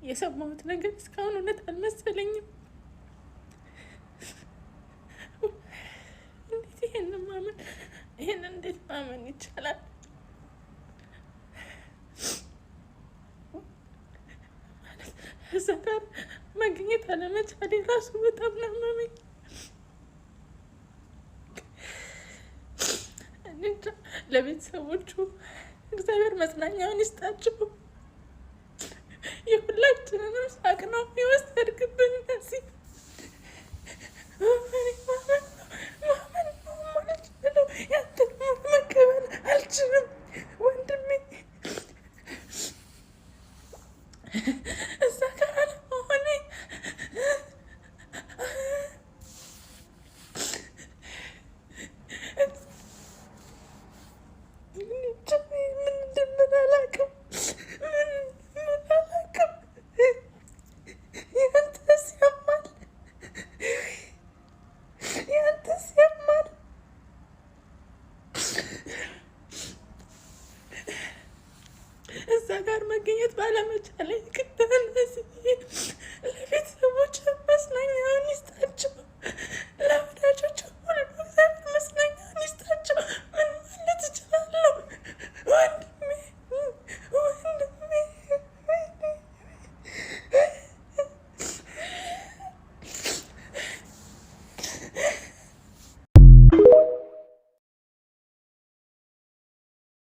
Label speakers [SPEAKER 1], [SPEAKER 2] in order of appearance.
[SPEAKER 1] የሰማሁት ነገር እስካሁን እውነት አልመሰለኝም። እንዴት ይሄን እንዴት ማመን ይቻላል? እዛ ጋር መገኘት አለመቻሌ ራሱ በጣም ናመመኝ። እንጃ ለቤተሰቦቹ እግዚአብሔር መጽናኛውን ይስጣቸው። የሁላችንንም ሳቅ ነው የወሰድክብን። እነዚህ ማመን ነው ማለት ነው። ያንተን መቀበል አልችልም ወንድሜ። እዛ ጋር አለመሆኔ ምን እንደምን አላውቅም። ያንተስ ያማል፣ ያንተስ ያማል። እዛ ጋር መገኘት ባለመቻሌ